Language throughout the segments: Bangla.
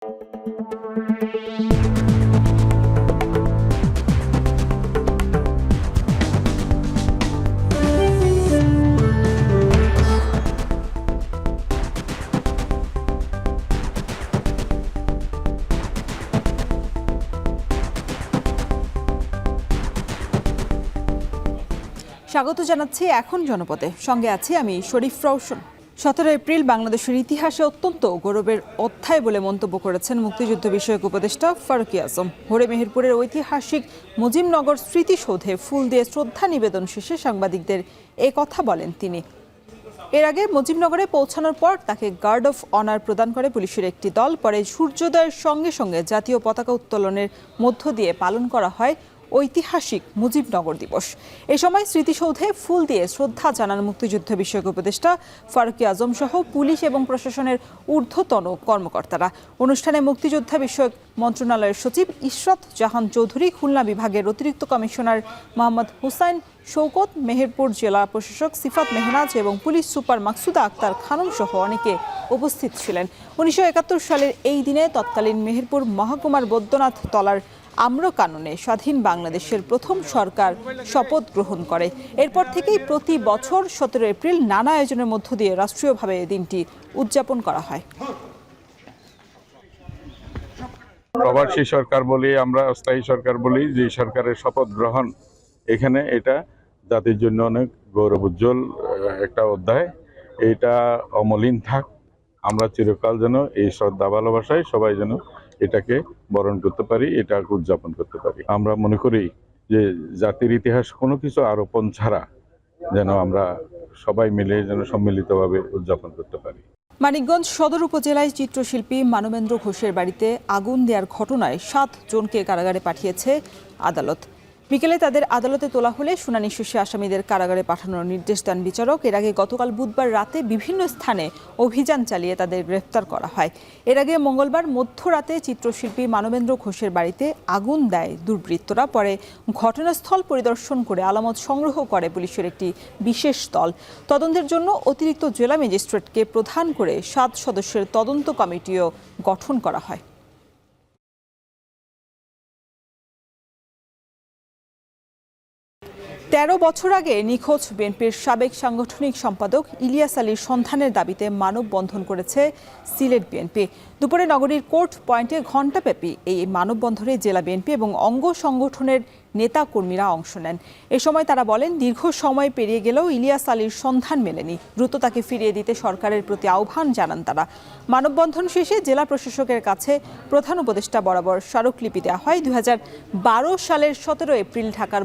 স্বাগত জানাচ্ছি এখন জনপদে, সঙ্গে আছি আমি শরীফ রওশন। 17 এপ্রিল বাংলাদেশের ইতিহাসে অত্যন্ত গৌরবের অধ্যায় বলে মন্তব্য করেছেন মুক্তিযুদ্ধ বিষয়ক উপদেষ্টা ফারুক আজম। ভোরে মেহেরপুরের ঐতিহাসিক মুজিবনগর স্মৃতিসৌধে ফুল দিয়ে শ্রদ্ধা নিবেদন শেষে সাংবাদিকদের এ কথা বলেন তিনি। এর আগে মুজিবনগরে পৌঁছানোর পর তাকে গার্ড অফ অনার প্রদান করে পুলিশের একটি দল। পরে সূর্যোদয়ের সঙ্গে সঙ্গে জাতীয় পতাকা উত্তোলনের মধ্য দিয়ে পালন করা হয় ঐতিহাসিক মুজিবনগর দিবস। এ সময় স্মৃতিসৌধে ফুল দিয়ে শ্রদ্ধা জানান মুক্তিযুদ্ধ বিষয়ক উপদেষ্টা ফারুক আজম সহ পুলিশ এবং প্রশাসনের ঊর্ধ্বতন কর্মকর্তারা। অনুষ্ঠানে মুক্তিযোদ্ধা বিষয়ক মন্ত্রণালয়ের সচিব ইশরাত জাহান চৌধুরী, খুলনা বিভাগের অতিরিক্ত কমিশনার মোহাম্মদ হুসাইন শৌকত, মেহেরপুর জেলা প্রশাসক সিফাত মেহনাজ এবং পুলিশ সুপার মাকসুদা আক্তার খানম সহ অনেকে উপস্থিত ছিলেন। 1971 সালের এই দিনে তৎকালীন মেহেরপুর মহকুমার বৈদ্যনাথ তলার আম্রকাননে স্বাধীন বাংলাদেশের প্রথম সরকার শপথ গ্রহণ করে। এরপর থেকেই প্রতি বছর 17 এপ্রিল নানা আয়োজনের মধ্য দিয়ে রাষ্ট্রীয়ভাবে এই দিনটি উদযাপন করা হয়। প্রবাসী সরকার বলি, আমরা অস্থায়ী সরকার বলি, যে সরকারের শপথ গ্রহণ, এখানে এটা জাতির জন্য অনেক গৌরব উজ্জ্বল একটা অধ্যায়। এটা অমলিন থাক, আমরা চিরকাল যেন এই শ্রদ্ধা ভালোবাসায় সবাই যেন এটাকে বরণ করতে পারি, এটাকে উদযাপন করতে পারি। আমরা মনে করি যে জাতির ইতিহাস কোনো কিছু আরোপণ ছাড়া যেন আমরা সবাই মিলে যেন সম্মিলিতভাবে উদযাপন করতে পারি। মানিকগঞ্জ সদর উপজেলায় চিত্রশিল্পী মানবেন্দ্র ঘোষের বাড়িতে আগুন দেওয়ার ঘটনায় 7 জনকে কারাগারে পাঠিয়েছে আদালত। বিকেলে তাদের আদালতে তোলা হলে শুনানি শেষে আসামিদের কারাগারে পাঠানোর নির্দেশ দেন বিচারক। এর আগে গতকাল বুধবার রাতে বিভিন্ন স্থানে অভিযান চালিয়ে তাদের গ্রেফতার করা হয়। এর আগে মঙ্গলবার মধ্যরাতে চিত্রশিল্পী মানবেন্দ্র ঘোষের বাড়িতে আগুন দেয় দুর্বৃত্তরা। পরে ঘটনাস্থল পরিদর্শন করে আলামত সংগ্রহ করে পুলিশের একটি বিশেষ দল। তদন্তের জন্য অতিরিক্ত জেলা ম্যাজিস্ট্রেটকে প্রধান করে 7 সদস্যের তদন্ত কমিটিও গঠন করা হয়। তেরো বছর আগে নিখোঁজ বিএনপির সাবেক সাংগঠনিক সম্পাদক ইলিয়াস আলীর সন্ধানের দাবিতে মানববন্ধন করেছে সিলেট বিএনপি। দুপুরে নগরীর কোর্ট পয়েন্টে ঘণ্টাব্যাপী এই মানববন্ধনে জেলা বিএনপি এবং অঙ্গ সংগঠনের নেতা কর্মীরা অংশ নেন। এ সময় তারা বলেন, দীর্ঘ সময় পেরিয়ে গেলেও ইলিয়াস আলীর সন্ধান মেলেনি, দ্রুত তাকে ফিরিয়ে দিতে সরকারের প্রতি আহ্বান জানান তারা। মানববন্ধন শেষে জেলা প্রশাসকের কাছে প্রধান উপদেষ্টা বরাবর স্মারকলিপি দেওয়া হয়। 2012 সালের 17 এপ্রিল ঢাকার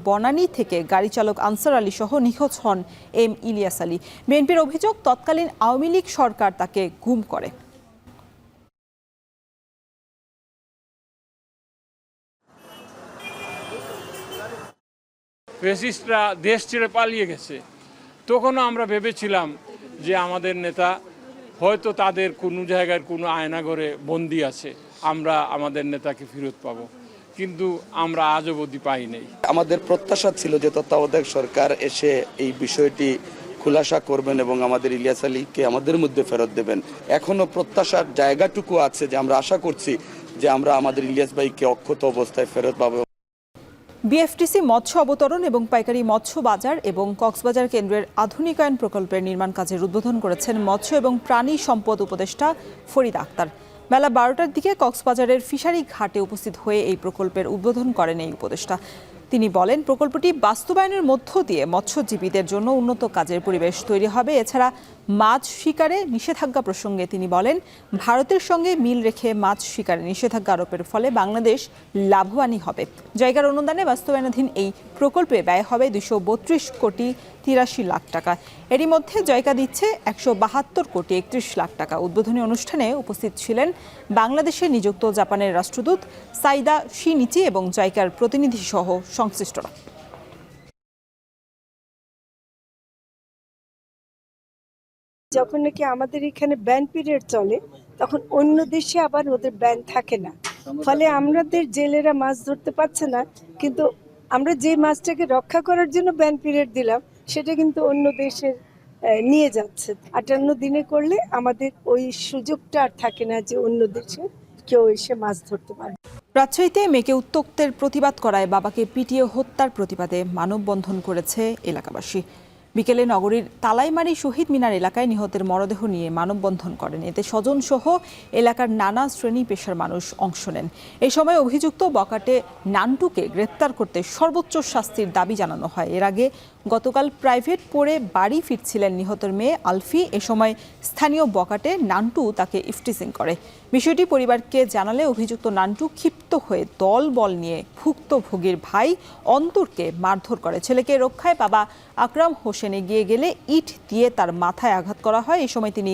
বনানী থেকে গাড়ি চালক আনসার আলী সহ নিখোঁজ হন এম ইলিয়াস আলী। বিএনপির অভিযোগ, তৎকালীন আওয়ামী লীগ সরকার তাকে গুম করে। ফ্যাসিস্টরা দেশ ছেড়ে পালিয়ে গেছে, তখনও আমরা ভেবেছিলাম যে আমাদের নেতা হয়তো তাদের কোনো জায়গার কোনো আয়নাঘরে বন্দী আছে, আমরা আমাদের নেতাকে ফেরত পাবো, কিন্তু আমরা আজ অবধি পাই নাই। আমাদের প্রত্যাশা ছিল যে তত্ত্বাবধায়ক সরকার এসে এই বিষয়টি খুলাসা করবেন এবং আমাদের ইলিয়াস আলীকে আমাদের মধ্যে ফেরত দেবেন। এখনো প্রত্যাশার জায়গাটুকু আছে যে আমরা আশা করছি যে আমরা আমাদের ইলিয়াস ভাইকে অক্ষত অবস্থায় ফেরত পাবো। বিএফটিসি মৎস্য অবতরণ এবং পাইকারি মৎস্য বাজার এবং কক্সবাজার কেন্দ্রের আধুনিকায়ন প্রকল্পের নির্মাণ কাজের উদ্বোধন করেছেন মৎস্য এবং প্রাণী সম্পদ উপদেষ্টা ফরিদা আক্তার। বেলা 12টার দিকে কক্সবাজারের ফিশারি ঘাটে উপস্থিত হয়ে এই প্রকল্পের উদ্বোধন করেন এই উপদেষ্টা। তিনি বলেন, প্রকল্পটি বাস্তবায়নের মধ্য দিয়ে মৎস্যজীবীদের জন্য উন্নত কাজের পরিবেশ তৈরি হবে। এছাড়া মাছ শিকারে নিষেধাজ্ঞা প্রসঙ্গে তিনি বলেন, ভারতের সঙ্গে মিল রেখে মাছ শিকারে নিষেধাজ্ঞা আরোপের ফলে বাংলাদেশ লাভবানই হবে। জায়গার অনুদানে বাস্তবায়নাধীন এই প্রকল্পে ব্যয় হবে 232 কোটি 83 লাখ টাকা। এরই মধ্যে জয়কা দিচ্ছে 172 কোটি 31 লাখ টাকা। উদ্বোধনী অনুষ্ঠানে উপস্থিত ছিলেন বাংলাদেশে নিযুক্ত জাপানের রাষ্ট্রদূত সাইদা শিনিচি এবং জয়কার প্রতিনিধি সহ সংশ্লিষ্টরা। যখন নাকি আমাদের এখানে ব্যান পিরিয়ড চলে, তখন অন্য দেশে আবার ওদের ব্যান থাকে না, ফলে আমাদের জেলেরা মাছ ধরতে পারছে না। কিন্তু আমরা যে মাছটাকে রক্ষা করার জন্য ব্যান পিরিয়ড দিলাম, সেটা কিন্তু অন্য দেশের নিয়ে যাচ্ছে। 58 দিনে করলে আমাদের ওই সুযোগটা আর থাকে না যে অন্য দেশে কেউ এসে মাছ ধরতে পারে। রাজশাহীতে মেয়েকে উত্ত্যক্তের প্রতিবাদ করায় বাবাকে পিটিয়ে হত্যার প্রতিবাদে মানববন্ধন করেছে এলাকাবাসী। বিকেলে নগরীর তালাইমারি শহীদ মিনার এলাকায় নিহতের মরদেহ নিয়ে মানববন্ধন করেন। এতে স্বজনসহ এলাকার নানা শ্রেণী পেশার মানুষ অংশ নেন। এই সময় অভিযুক্ত বকাটে নান্টুকে গ্রেপ্তার করতে সর্বোচ্চ শাস্তির দাবি জানানো হয়। এর আগে গতকাল প্রাইভেট পড়ে বাড়ি ফিরছিলেন নিহতের মেয়ে আলফি। এ সময় স্থানীয় বকাটে নান্টু তাকে ইফটিজিং করে। বিষয়টি পরিবারকে জানালে অভিযুক্ত নান্টু ক্ষিপ্ত হয়ে দলবল নিয়ে ভুক্তভোগীর ভাই অন্তরকে মারধর করে। ছেলেকে রক্ষায় বাবা আকরাম হোসেন এগিয়ে গেলে ইট দিয়ে তার মাথায় আঘাত করা হয়। এই সময় তিনি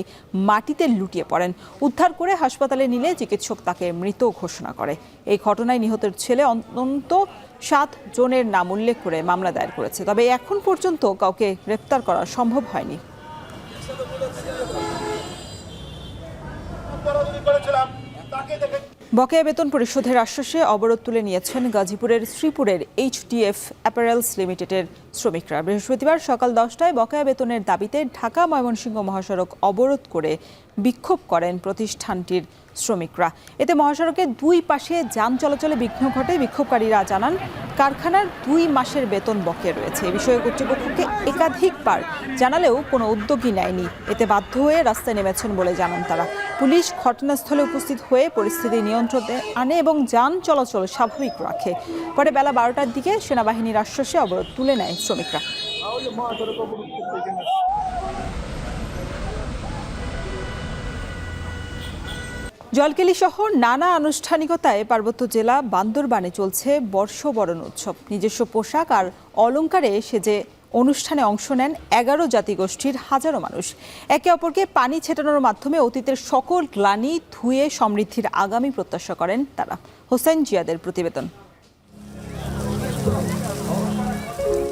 মাটিতে লুটিয়ে পড়েন। উদ্ধার করে হাসপাতালে নিলে চিকিৎসক তাকে মৃত ঘোষণা করে। এই ঘটনায় নিহতের ছেলে অন্তত 7 জনের নাম উল্লেখ করে মামলা দায়ের করেছে। তবে এখন পর্যন্ত কাউকে গ্রেপ্তার করা সম্ভব হয়নি। বকেয়া বেতন পরিশোধের আশ্বাসে অবরোধ তুলে নিয়েছেন গাজীপুরের শ্রীপুরের HDF অ্যাপারেলস লিমিটেডের শ্রমিকরা। বৃহস্পতিবার সকাল 10টায় বকেয়া বেতনের দাবিতে ঢাকা ময়মনসিংহ মহাসড়ক অবরোধ করে বিক্ষোভ করেন প্রতিষ্ঠানটির শ্রমিকরা। এতে মহাসড়কের 2 পাশে যান চলাচলে বিঘ্ন ঘটে। বিক্ষোভকারীরা জানান কারখানার 2 মাসের বেতন বকেয়া রয়েছে। এ বিষয়ে কর্তৃপক্ষকে একাধিকবার জানালেও কোনো উদ্যোগই নেয়নি। এতে বাধ্য হয়ে রাস্তায় নেমেছেন বলে জানান তারা। পুলিশ ঘটনাস্থলে উপস্থিত হয়ে পরিস্থিতি নিয়ন্ত্রণে আনে এবং যান চলাচল স্বাভাবিক রাখে। পরে বেলা 12টার দিকে সেনাবাহিনীর আশ্বাসে অবরোধ তুলে নেয় শ্রমিকরা। জলকেলি সহ নানা আনুষ্ঠানিকতায় পার্বত্য জেলা বান্দরবানে চলছে বর্ষবরণ উৎসব। নিজস্ব পোশাক আর অলংকারে সেজে অনুষ্ঠানে অংশ নেন 11 জাতিগোষ্ঠীর হাজারো মানুষ। একে অপরকে পানি ছেটানোর মাধ্যমে অতীতের সকল গ্লানি ধুয়ে সমৃদ্ধির আগামী প্রত্যাশা করেন তারা। হোসাইন জিয়াদের প্রতিবেদন।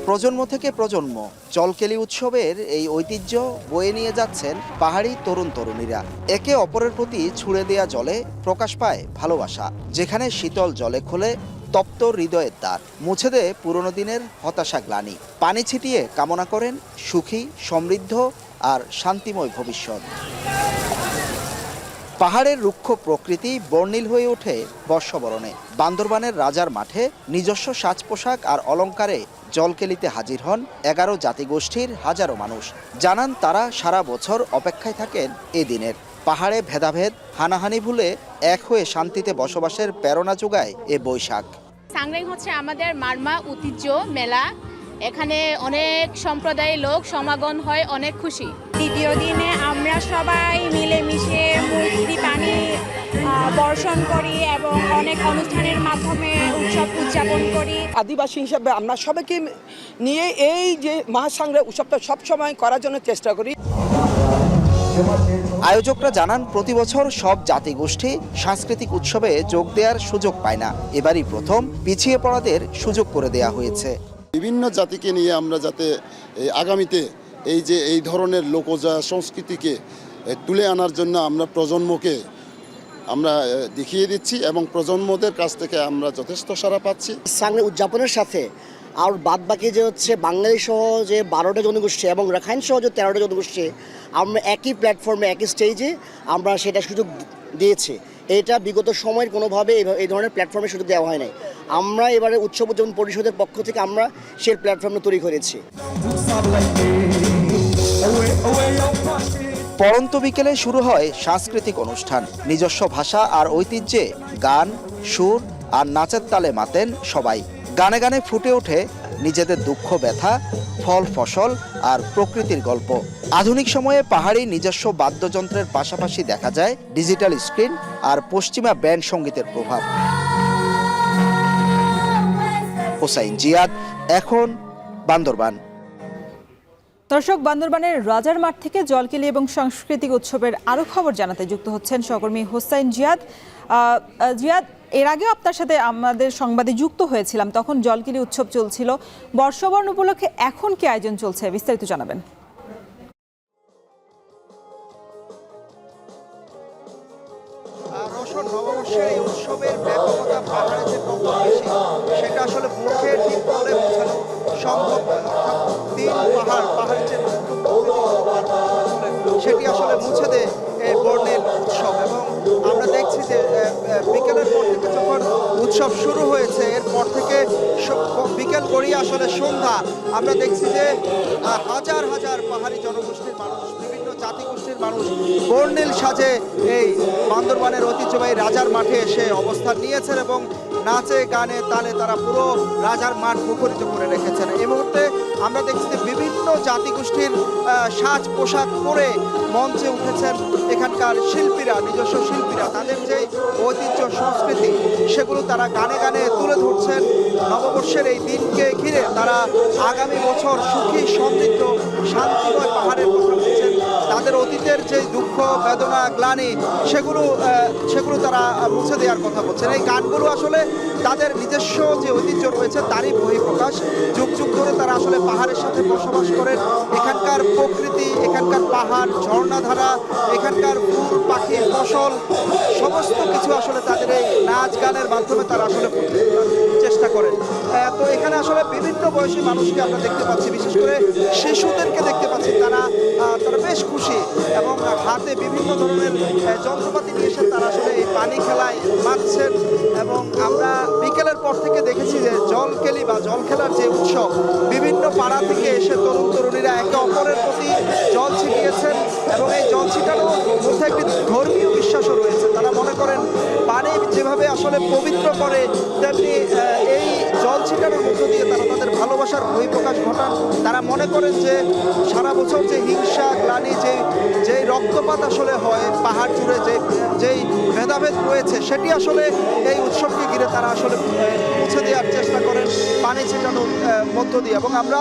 প্রজন্ম থেকে প্রজন্ম জলকেলি উৎসবের এই ঐতিহ্য বয়ে নিয়ে যাচ্ছেন পাহাড়ি তরুণ তরুণীরা। একে অপরের প্রতি ছুড়ে দেয়া জলে প্রকাশ পায় ভালোবাসা। যেখানে শীতল জলে খোলে তপ্ত হৃদয়ের দ্বার, মুছে দেয় পুরনো দিনের হতাশা গ্লানি। পানি ছিটিয়ে কামনা করেন সুখী, সমৃদ্ধ আর শান্তিময় ভবিষ্যৎ। পাহাড়ের রুক্ষ প্রকৃতি বর্ণিল হয়ে ওঠে বর্ষবরণে। বান্দরবানের রাজার মাঠে নিজস্ব সাজ পোশাক আর অলংকারে জলকেলিতে হাজির হন 11 জাতিগোষ্ঠীর হাজারো মানুষ। জানান তারা সারা বছর অপেক্ষায় থাকেন এই দিনের। পাহাড়ে ভেদাভেদ হানাহানি ভুলে এক হয়ে শান্তিতে বসবাসের প্রেরণা যোগায় এ বৈশাখ। সাংগ্রাইং হচ্ছে আমাদের মারমা ঐতিহ্য মেলা। এখানে অনেক সম্প্রদায়ের লোক সমাগম হয়, অনেক খুশি। দ্বিতীয় দিনে আমরা সবাই মিলেমিশে মূর্তি পানি বর্ষণ করি এবং অনেক অনুষ্ঠানের মাধ্যমে উৎসব উদযাপন করি। আদিবাসী হিসেবে আমরা সবাইকে নিয়ে এই যে মহাসাংগ্রাম উৎসবটা সবসময় করার জন্য চেষ্টা করি। আয়োজকরা জানান প্রতি বছর সব জাতিগোষ্ঠী সাংস্কৃতিক উৎসবে যোগ দেওয়ার সুযোগ পায় না। এবারই প্রথম পিছিয়ে পড়াদের সুযোগ করে দেয়া হয়েছে। বিভিন্ন জাতিকে নিয়ে আমরা যাতে আগামীতে এই যে এই ধরনের লোকজা সংস্কৃতিকে তুলে আনার জন্য আমরা প্রজন্মকে আমরা দেখিয়ে দিচ্ছি এবং প্রজন্মদের কাছ থেকে আমরা যথেষ্ট সাড়া পাচ্ছি। সাংগ্রাম উদযাপনের সাথে আর বাদ বাকি যে হচ্ছে বাঙালি সহ যে 12টা জনগোষ্ঠী এবং রাখাইন সহ যে 13টা জনগোষ্ঠী, আমরা একই প্ল্যাটফর্মে একই স্টেজে আমরা সেটা সুযোগ দিয়েছি। এটা বিগত সময়ের কোনোভাবে এই ধরনের প্ল্যাটফর্মে সুযোগ দেওয়া হয় নাই। আমরা এবারে উৎসব উদযাপন পরিষদের পক্ষ থেকে আমরা সেই প্ল্যাটফর্মে তৈরি করেছি। পড়ন্ত বিকেলে শুরু হয় সাংস্কৃতিক অনুষ্ঠান। নিজস্ব ভাষা আর ঐতিহ্যে গান, সুর আর নাচের তালে মাতেন সবাই। গানে গানে ফুটে ওঠে নিজেদের দুঃখ ব্যথা, ফল ফসল আর প্রকৃতির গল্প। আধুনিক সময়ে পাহাড়ি নিজস্ব বাদ্যযন্ত্রের পাশাপাশি দেখা যায় ডিজিটাল স্ক্রিন আর পশ্চিমা ব্যান্ড সঙ্গীতের প্রভাব। হোসাইন জিয়াদ, এখন বান্দরবান। দর্শক, বান্দরবানের রাজার মাঠ থেকে জলকেলি এবং সাংস্কৃতিক উৎসবের আরও খবর জানাতে যুক্ত হচ্ছেন সহকর্মী হোসাইন জিয়াদ। জিয়াদ, এর আগেও আপনার সাথে আমাদের সংবাদে যুক্ত হয়েছিলাম, তখন জলকেলি উৎসব চলছিল। বর্ষবরণ উপলক্ষে এখন কি আয়োজন চলছে, বিস্তারিত জানাবেন। নববর্ষের এই উৎসবের ব্যাপকতা পাহাড়ে যে কত বেশি সেটা আসলে মুখে ঠিক বলে বোঝানো সম্ভব নয়। অর্থাৎ 3 পাহাড়ের যে সেটি আসলে মুছে দেয় এই বর্ণিল উৎসব। এবং আমরা দেখছি যে বিকেলের পর থেকে যখন উৎসব শুরু হয়েছে এরপর থেকে বিকেল গড়িয়ে আসলে সন্ধ্যা, আমরা দেখছি যে হাজার হাজার পাহাড়ি জনগোষ্ঠীর মানুষ, বিভিন্ন জাতিগোষ্ঠীর মানুষ বর্ণিল সাজে এই বান্দরবানের ঐতিহ্যবাহী রাজার মাঠে এসে অবস্থান নিয়েছেন এবং নাচে গানে তালে তারা পুরো রাজার মাঠ মুখরিত করে রেখেছেন। এই মুহূর্তে আমরা দেখছি যে বিভিন্ন জাতিগোষ্ঠীর সাজ পোশাক পরে মঞ্চে উঠেছেন এখানকার শিল্পীরা, নিজস্ব শিল্পীরা। তাদের যে ঐতিহ্য সংস্কৃতি সেগুলো তারা গানে গানে তুলে ধরছেন। নববর্ষের এই দিনকে ঘিরে তারা আগামী বছর সুখী সমৃদ্ধ শান্তিময় পাহাড়ের কথা বলছেন। তাদের অতীতের যে দুঃখ বেদনা গ্লানি সেগুলো তারা মুছে দেওয়ার কথা বলছেন। এই গানগুলো আসলে তাদের নিজস্ব যে ঐতিহ্য রয়েছে তারই বহিঃপ্রকাশ। যুগ যুগ ধরে তারা আসলে পাহাড়ের সাথে বসবাস করেন। এখানকার প্রকৃতি, এখানকার পাহাড়, ঝর্ণাধারা, এখানকার ফুল পাখি ফসল সমস্ত কিছু আসলে তাদের এই নাচ গানের মাধ্যমে তারা আসলে চেষ্টা করেন। তো এখানে আসলে বিভিন্ন বয়সী মানুষকে আমরা দেখতে পাচ্ছি, বিশেষ করে শিশুদেরকে দেখতে পাচ্ছি। তারা বেশ খুশি এবং হাতে বিভিন্ন ধরনের যন্ত্রপাতি নিয়ে এসে তারা আসলে এই পানি খেলায় মাতছেন। এবং আমরা বিকেলের পর থেকে দেখেছি যে জলকেলি বা জল খেলার যে উৎসব, বিভিন্ন পাড়া থেকে এসে তরুণ তরুণীরা একে অপরের প্রতি জল ছিটিয়েছেন এবং এই জল ছিটানোর মধ্যে একটি ধর্মীয় বিশ্বাসও রয়েছে। তারা মনে করেন পানি যেভাবে আসলে পবিত্র করে, তেমনি এই জল ছিটানোর মধ্য দিয়ে তারা তাদের ভালোবাসার বহিঃপ্রকাশ ঘটান। তারা মনে করেন যে সারা বছর যে হিংসা গ্লানি, যেই রক্তপাত আসলে হয় পাহাড় জুড়ে, যেই ভেদাভেদ রয়েছে সেটি আসলে এই উৎসবকে ঘিরে তারা আসলে মুছে দেওয়ার চেষ্টা করেন পানি ছিটানোর মধ্য দিয়ে। এবং আমরা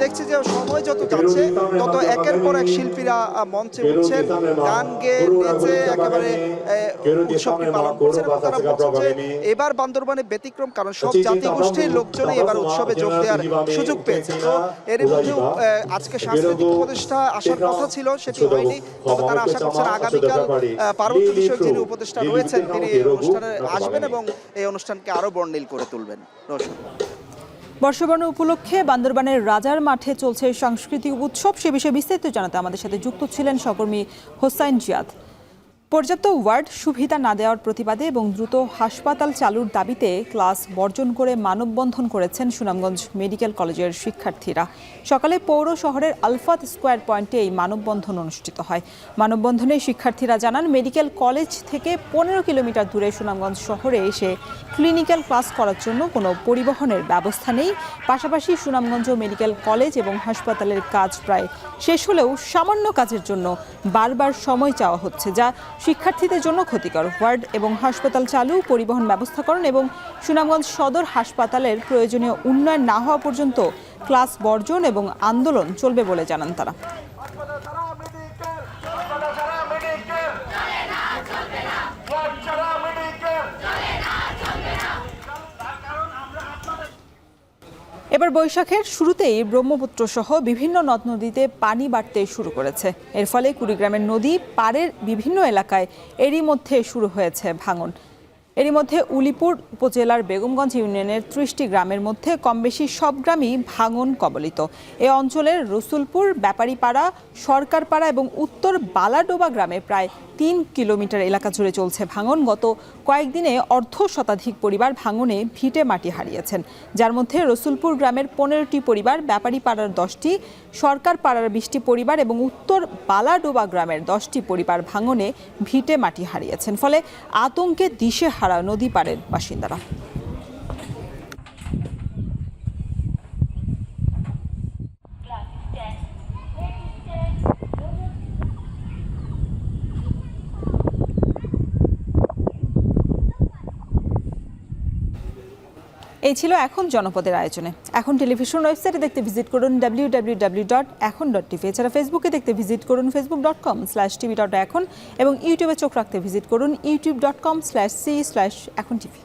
দেখছি যে সময় যত যাচ্ছে তত একের পর এক শিল্পীরা মঞ্চে উঠছেন, গান গেয়ে নেচে একেবারে উৎসবটি পালন করছেন। এবং তারা বলছেন যে এবার বান্দরবানে ব্যতিক্রম, কারণ সব জাতিগোষ্ঠীর লোকজনই এবার উৎসবে যোগ দেওয়ার সুযোগ পেয়েছে। তো এর মধ্যেও আজকে সাংস্কৃতিক উপদেষ্টা আসার কথা ছিল, সেটি হয়নি। তবে তারা আশা করছেন আগামীকাল পার্বত্য বিষয়ক যিনি উপদেষ্টা রয়েছেন তিনি এই অনুষ্ঠানে আসবেন এবং এই অনুষ্ঠানকে আরো বর্ণিল করে তুলবেন। বর্ষবরণ উপলক্ষে বান্দরবানের রাজার মাঠে চলছে সাংস্কৃতিক উৎসব। সে বিষয়ে বিস্তারিত জানাতে আমাদের সাথে যুক্ত ছিলেন সহকর্মী হোসাইন জিয়াদ। পর্যাপ্ত ওয়ার্ড সুবিধা না দেওয়ার প্রতিবাদে এবং দ্রুত হাসপাতাল চালুর দাবিতে ক্লাস বর্জন করে মানববন্ধন করেছেন সুনামগঞ্জ মেডিকেল কলেজের শিক্ষার্থীরা। সকালে পৌর শহরের আলফাত স্কোয়ার পয়েন্টে এই মানববন্ধন অনুষ্ঠিত হয়। মানববন্ধনে শিক্ষার্থীরা জানান, মেডিকেল কলেজ থেকে 15 কিলোমিটার দূরে সুনামগঞ্জ শহরে এসে ক্লিনিক্যাল ক্লাস করার জন্য কোনো পরিবহনের ব্যবস্থা নেই। পাশাপাশি সুনামগঞ্জ মেডিকেল কলেজ এবং হাসপাতালের কাজ প্রায় শেষ হলেও সামান্য কাজের জন্য বারবার সময় চাওয়া হচ্ছে, যা শিক্ষার্থীদের জন্য ক্ষতিকর। ওয়ার্ড এবং হাসপাতাল চালু, পরিবহন ব্যবস্থাকরণ এবং সুনামগঞ্জ সদর হাসপাতালের প্রয়োজনীয় উন্নয়ন না হওয়া পর্যন্ত ক্লাস বর্জন এবং আন্দোলন চলবে বলে জানান তারা। এবার বৈশাখের শুরুতেই ব্রহ্মপুত্র সহ বিভিন্ন নদ নদীতে পানি বাড়তে শুরু করেছে। এর ফলে কুড়িগ্রামের নদী পাড়ের বিভিন্ন এলাকায় এরই মধ্যে শুরু হয়েছে ভাঙন। এরই মধ্যে উলিপুর উপজেলার বেগমগঞ্জ ইউনিয়নের 30টি গ্রামের মধ্যে কমবেশি সব গ্রামই ভাঙন কবলিত। এ অঞ্চলের রসুলপুর, ব্যাপারীপাড়া, সরকারপাড়া এবং উত্তর বালাডোবা গ্রামে প্রায় 3 কিলোমিটার এলাকা জুড়ে চলছে ভাঙন। গত কয়েকদিনে অর্ধ শতাধিক পরিবার ভাঙনে ভিটে মাটি হারিয়েছেন, যার মধ্যে রসুলপুর গ্রামের 15টি পরিবার, ব্যাপারীপাড়ার 10টি, সরকারপাড়ার 20টি পরিবার এবং উত্তর বালাডোবা গ্রামের 10টি পরিবার ভাঙনে ভিটে মাটি হারিয়েছেন। ফলে আতঙ্কে দিশেহারা নদী পাড়ের বাসিন্দারা। এই ছিল এখন জনপদের আয়োজনে। এখন টেলিভিশন ওয়েবসাইটে দেখতে ভিজিট করুন www.এখন.tv। এছাড়া ফেসবুকে দেখতে ভিজিট করুন facebook.com/tv.এখন এবং ইউটিউবে চোখ রাখতে ভিজিট করুন youtube.com/c/echontv।